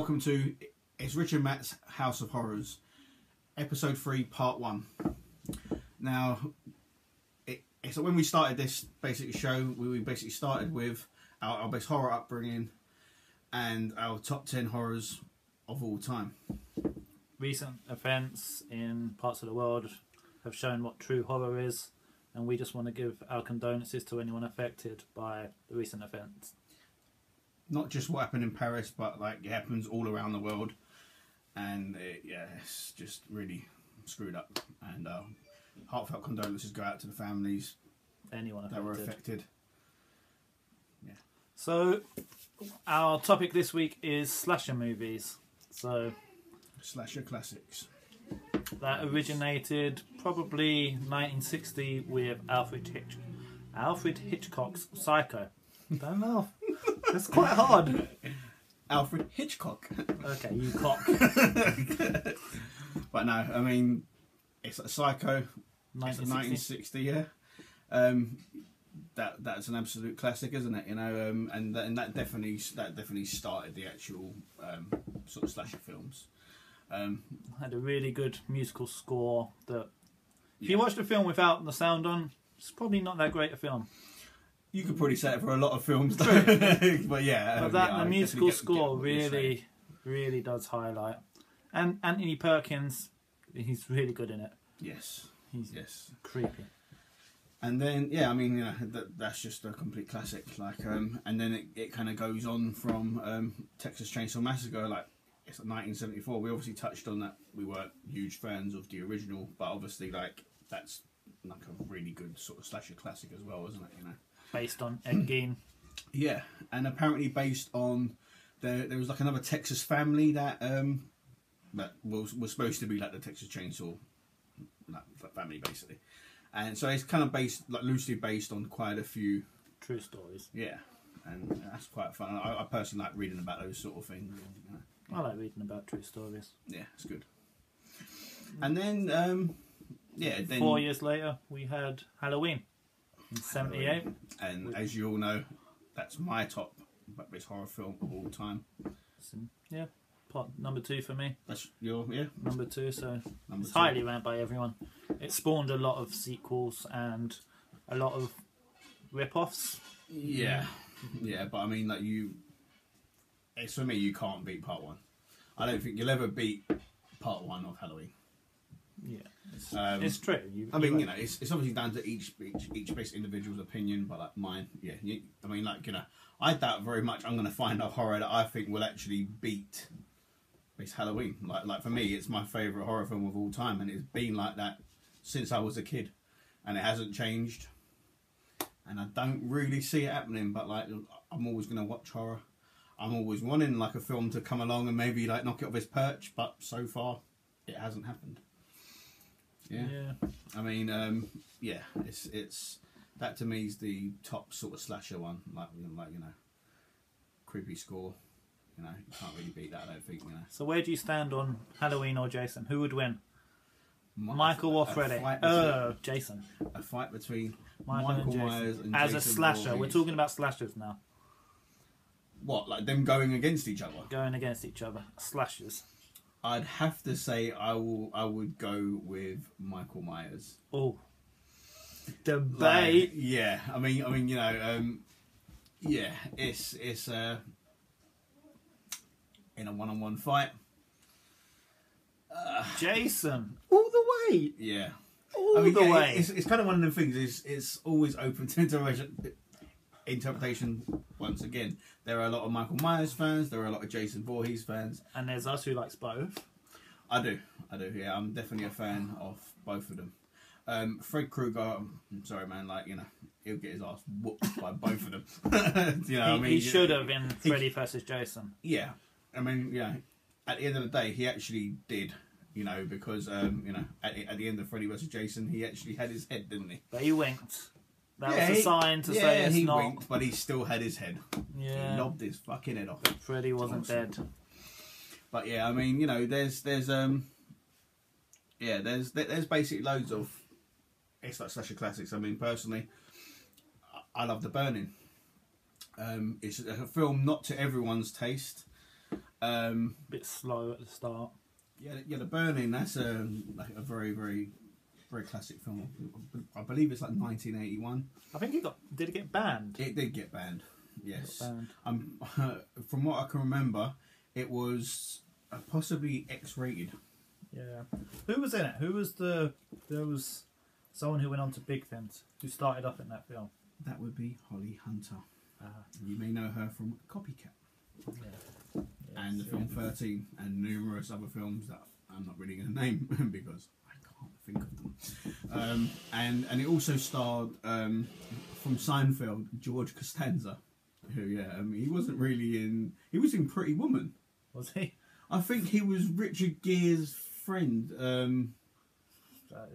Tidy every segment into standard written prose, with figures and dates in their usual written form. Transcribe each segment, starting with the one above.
welcome to It's Rich and Matt's House of Horrors, Episode 3, Part 1. Now, so when we started this basic show, we basically started with our best horror upbringing and our top 10 horrors of all time. Recent events in parts of the world have shown what true horror is, and we just want to give our condolences to anyone affected by the recent events. Not just what happened in Paris, but like it happens all around the world, and it's just really screwed up. And heartfelt condolences go out to the families Anyone affected. that were affected. Yeah. So, our topic this week is slasher movies. So, Slasher classics. that originated probably 1960 with Alfred Hitchcock's Psycho. Don't laugh. It's quite hard. Alfred Hitchcock. Okay, you cock. But no, I mean, it's a Psycho. 1960. 1960, yeah. That's an absolute classic, isn't it? You know, and that definitely started the actual sort of slasher films. Had a really good musical score that, if you watch the film without the sound on, it's probably not that great a film. You could probably say it for a lot of films, but yeah. But the musical score really does highlight. And Anthony Perkins, he's really good in it. Yes. He's creepy. And then, yeah, I mean, you know, that's just a complete classic. Like, and then it kind of goes on from Texas Chainsaw Massacre. Like, it's 1974. We obviously touched on that. We weren't huge fans of the original, but obviously, like, that's like a really good sort of slasher classic as well, isn't it? You know, Based on Ed Gein. Yeah, and apparently based on there was like another Texas family that was supposed to be like the Texas Chainsaw family, basically. And so it's kind of based, like loosely based on quite a few True stories. Yeah, and that's quite fun. I personally like reading about those sort of things. You know. I like reading about true stories. Yeah, it's good. And then, then 4 years later, we had Halloween in '78. And as you all know, that's my top best horror film of all time. Yeah, part number 2 for me. That's your Number 2, so number it's 2. highly ranked by everyone. It spawned a lot of sequels and a lot of rip-offs. Yeah, yeah, but I mean, like it's for me. You can't beat part 1. I don't think you'll ever beat part 1 of Halloween. Yeah, it's true. I mean, you know, it's obviously down to each basic individual's opinion, but like mine, yeah. I mean, like, you know, I doubt very much I'm going to find a horror that I think will actually beat Halloween. Like for me, it's my favourite horror film of all time, and it's been like that since I was a kid, and it hasn't changed. And I don't really see it happening, but like, I'm always going to watch horror. I'm always wanting like a film to come along and maybe like knock it off its perch, but so far, it hasn't happened. Yeah. I mean, it's that to me is the top sort of slasher one. Like you know, creepy score. You know, you can't really beat that. I don't think. You know. So where do you stand on Halloween or Jason? Who would win? Michael or Freddy? Jason. A fight between Michael Myers and as Jason a slasher. Voorhees. We're talking about slashers now. What, like them going against each other? Going against each other. Slashers. I'd have to say I would go with Michael Myers. Oh. Debate. Like, yeah. I mean, you know, yeah, it's in a one-on-one fight. Jason. All the way. Yeah. All the way. It's kind of one of the things. It's always open to interpretation. Once again, there are a lot of Michael Myers fans. There are a lot of Jason Voorhees fans. And there's us who likes both. I do. Yeah, I'm definitely a fan of both of them. Fred Krueger, I'm sorry, man. Like, you know, he'll get his ass whooped by both of them. You know, he should have in Freddy versus Jason. Yeah, I mean, yeah. At the end of the day, he actually did. You know, because you know, at the end of Freddy vs. Jason, he actually had his head, didn't he? But he winked. That was a sign to say it's he not. winked, but he still had his head. Yeah. He lobbed his fucking head off. Freddy wasn't dead. But yeah, I mean, you know, there's basically loads of it's like slasher classics. I mean, personally, I love The Burning. It's a film not to everyone's taste. Bit slow at the start. Yeah, The Burning. That's like a very, very, very classic film. I believe it's like 1981. I think did it get banned? It did get banned. Yes. Banned. From what I can remember, it was possibly X-rated. Yeah. Who was in it? There was someone who went on to big things, who started off in that film. That would be Holly Hunter. You may know her from Copycat. Yeah. And the film 13 and numerous other films that I'm not really going to name because I can't think of them. And it also starred from Seinfeld, George Costanza, who he wasn't really in. He was in Pretty Woman. Was he? I think he was Richard Gere's friend.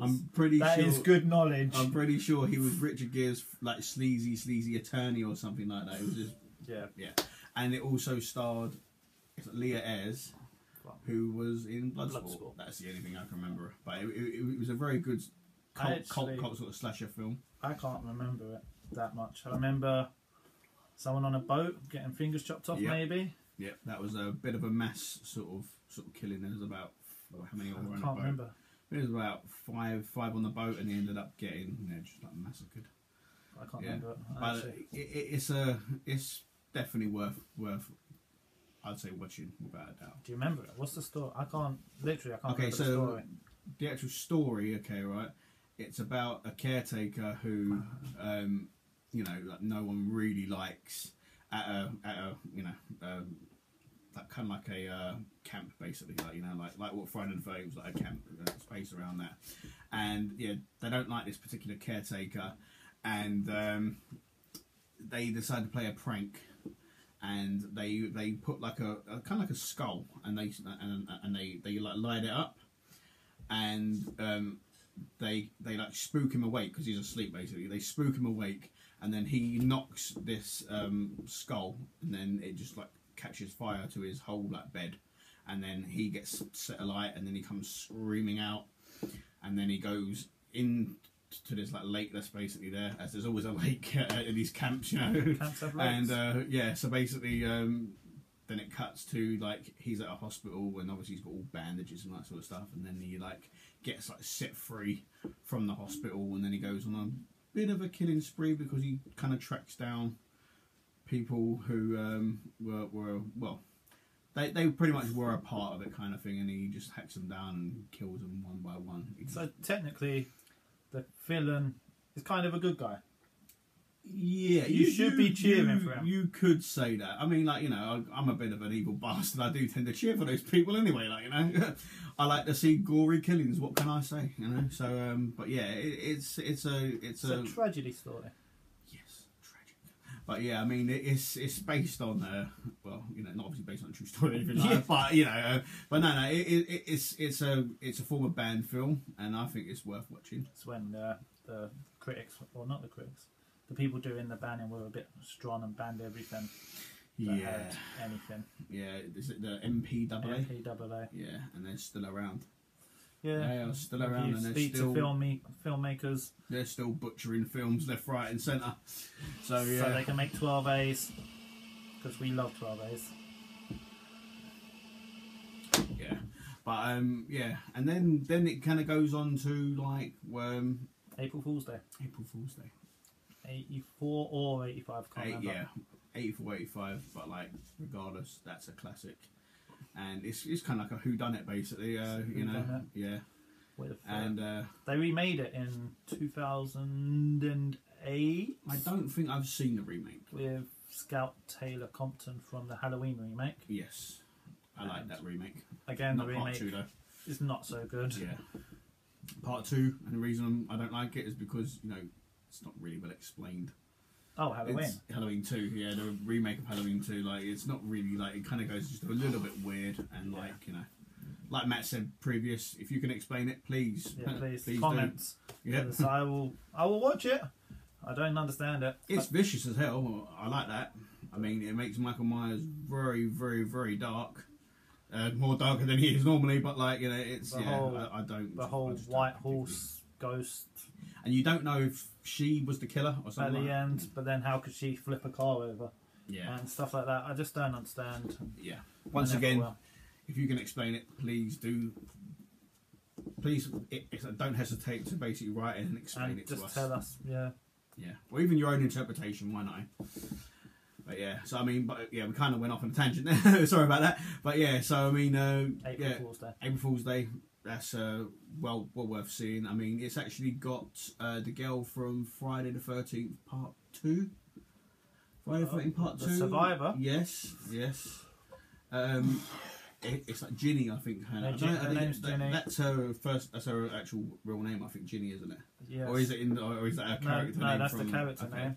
I'm pretty sure that is good knowledge. I'm pretty sure he was Richard Gere's like sleazy attorney or something like that. It was just yeah. And it also starred Leah Ayres, who was in Bloodsport. That's the only thing I can remember. But it was a very good cult sort of slasher film. I can't remember it that much. I remember someone on a boat getting fingers chopped off, maybe. Yeah, that was a bit of a mass sort of killing. There was about how many were on a boat? I can't remember. There was about five on the boat, and he ended up getting just like massacred. I can't remember it. But it's definitely worth. I'd say watching without a doubt. Do you remember it? What's the story? I can't remember the story. The actual story, right? It's about a caretaker who, like no one really likes at a like kind of like a camp basically, like what Friday the 13th was like a camp space around that, and they don't like this particular caretaker, and they decide to play a prank. And they put like a kind of like a skull, and they like light it up, and they like spook him awake because he's asleep basically. They spook him awake, and then he knocks this skull, and then it just like catches fire to his whole like bed, and then he gets set alight, and then he comes screaming out, and then he goes in to this like lake that's basically there, as there's always a lake in these camps, Camps have lakes. And so basically then it cuts to like he's at a hospital, and obviously he's got all bandages and that sort of stuff, and then he like gets like set free from the hospital, and then he goes on a bit of a killing spree because he kind of tracks down people who were they pretty much were a part of it kind of thing, and he just hacks them down and kills them one by one. So technically the villain is kind of a good guy. Yeah, you should be cheering for him. You could say that. I mean, like, I'm a bit of an evil bastard. I do tend to cheer for those people anyway. Like, I like to see gory killings. What can I say? So, but yeah, it's a tragedy story. Yes, tragic. But yeah, I mean, it's based on not obviously based on a true story or anything like that, but no, it's a former banned film, and I think it's worth watching. It's when the critics, or not the critics, the people doing the banning were a bit strong and banned everything. Had anything. Yeah, is it the MPAA? MPAA. Yeah, and they're still around. Yeah, they are still around, and they're still filmmakers. They're still butchering films left, right, and centre. So they can make 12As because we love 12As. Yeah, but and then it kind of goes on to like April Fool's Day. April Fool's Day. 84 or 85, can't remember. Yeah, 84, 85, but like regardless, that's a classic, and it's kind of like a whodunit basically. Yeah. And they remade it in 2008. I don't think I've seen the remake with Scout Taylor Compton from the Halloween remake. Yes, I like that remake. Again, not the remake part 2 though. Is not so good. Yeah, part 2, and the reason I don't like it is because it's not really well explained. Oh, Halloween. It's Halloween 2, yeah, the remake of Halloween 2. Like, it's not really like, it kind of goes just a little bit weird, and like Matt said previous, if you can explain it, please. Yeah, please please comments. Yeah, I will watch it. I don't understand it. It's vicious as hell. I like that. I mean, it makes Michael Myers very, very, very dark. More darker than he is normally, but like it's the whole white horse ghost. And you don't know if she was the killer or something. At the end, but then how could she flip a car over? Yeah. And stuff like that. I just don't understand. Yeah. Once again, if you can explain it, please do. Please, don't hesitate to basically write it and explain it to us. Just tell us, yeah. Yeah. Or even your own interpretation, why not? But yeah, so I mean, we kind of went off on a tangent there. Sorry about that. But yeah, so I mean, April Fool's Day. April Fool's Day. That's well worth seeing. I mean, it's actually got the girl from Friday the 13th Part 2. Friday the 13th Part 2. The Survivor. Yes. It's like Ginny, I think. Her name's Ginny. That's her first. That's her actual real name, I think. Ginny, isn't it? Yes. Or is it or is that her character name? No, that's the character name.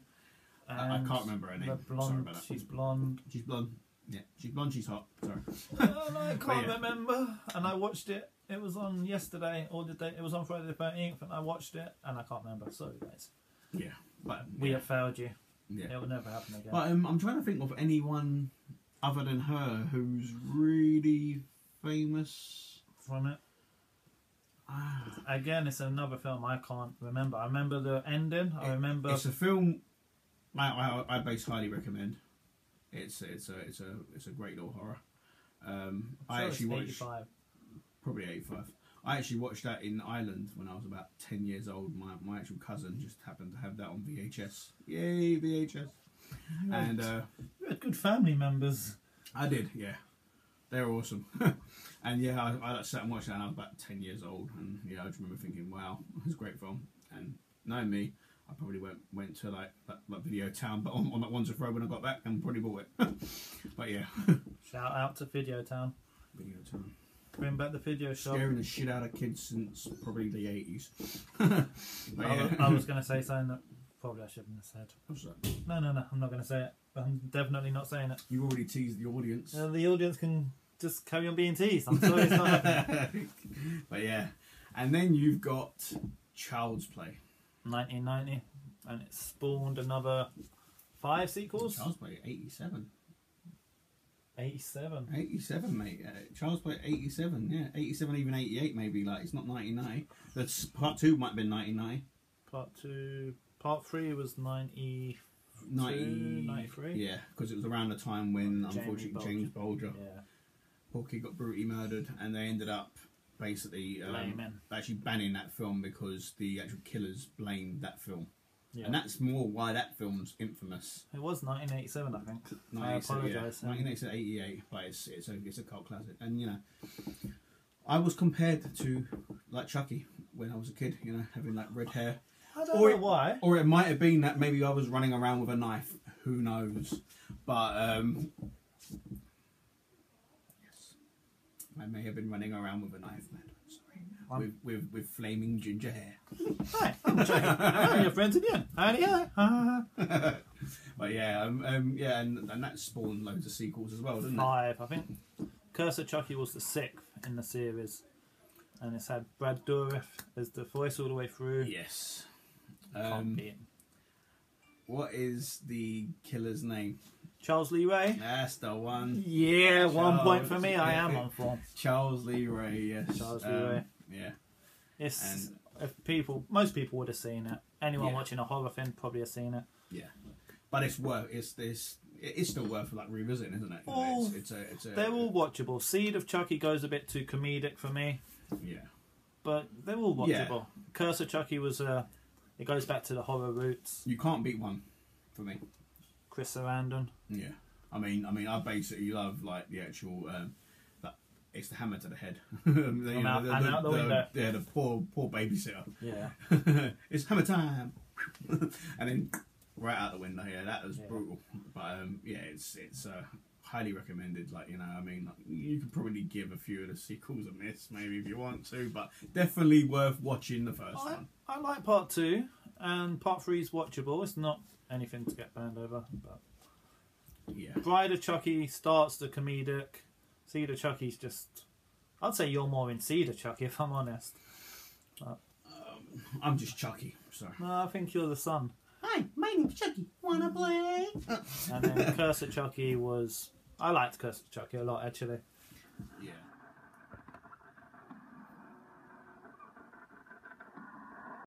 I can't remember her name. Sorry about that. She's blonde. She's blonde. Yeah, she's blonde. She's hot. Sorry. I can't remember. And I watched it. It was on yesterday or the day. It was on Friday the 13th, and I watched it, and I can't remember. Sorry, guys. Yeah, but we have failed you. Yeah, it will never happen again. But I'm trying to think of anyone other than her who's really famous from it. Again, it's another film I can't remember. I remember the ending. I remember it's a film I base highly recommend. It's a great little horror. I actually watched 85. Probably 85. I actually watched that in Ireland when I was about 10 years old. My actual cousin just happened to have that on VHS. Yay, VHS! And you had good family members. I did, yeah. They're awesome. And yeah, I sat and watched that and I was about 10 years old. And yeah, I just remember thinking, wow, it was a great film. And knowing me, I probably went to like Video Town, but on that Wandsworth Road when I got back and probably bought it. But yeah. Shout out to Video Town. Video Town. Bring back the video shop. Scaring the shit out of kids since probably the 80s. I was going to say something that probably I shouldn't have said. What's that? No, I'm not going to say it. I'm definitely not saying it. You already teased the audience. The audience can just carry on being teased. I'm sorry it's not happening. But yeah. And then you've got Child's Play. 1990. And it spawned another 5 sequels. Child's Play, 87. 87. 87, mate. Child's Play, 87. Yeah, 87, even 88, maybe. Like it's not 99. That's Part 2 might have been 99. Part 3 was 93. Yeah, because it was around the time when unfortunately James Bulger, Porky got brutally murdered, and they ended up basically actually banning that film because the actual killers blamed that film. Yeah. And that's more why that film's infamous. It was 1987, I think. I apologise. 1987, 88, but it's a cult classic. And you know, I was compared to like Chucky when I was a kid. You know, having like red hair. I don't know why. Or it might have been that maybe I was running around with a knife. Who knows? But yes, I may have been running around with a knife, man. With flaming ginger hair. Hi, I'm Chucky. I'm your friends again. But yeah, and that spawned loads of sequels as well, didn't it? 5, I think. Curse of Chucky was the 6th in the series, and it's had Brad Dourif as the voice all the way through. Yes. Can't beat him. What is the killer's name? Charles Lee Ray. That's the one. Yeah, 1 point for me. I am on form. Charles Lee Ray. Yes. Charles Lee Ray. Yeah. It's most people would have seen it. Anyone watching a horror film probably has seen it. Yeah, but it's still worth like revisiting, isn't it? They're all watchable. Seed of Chucky goes a bit too comedic for me. Yeah, but they're all watchable. Yeah. Curse of Chucky was it goes back to the horror roots. You can't beat one for me. Chris Sarandon. Yeah, I mean, I basically love like the actual. It's the hammer to the head. Out the window. Yeah, the poor babysitter. Yeah. It's hammer time. And then right out the window. Yeah, that was brutal. But it's highly recommended. Like, you know, I mean, you could probably give a few of the sequels a miss, maybe if you want to, but definitely worth watching the first one. I like Part 2, and Part 3 is watchable. It's not anything to get banned over, but yeah. Bride of Chucky starts the comedic. Seed of Chucky's just... I'd say you're more in Seed of Chucky, if I'm honest. But, I'm just Chucky, sorry. No, I think you're the son. Hi, my name's Chucky. Wanna play? And then Curse of Chucky was... I liked Curse of Chucky a lot, actually. Yeah.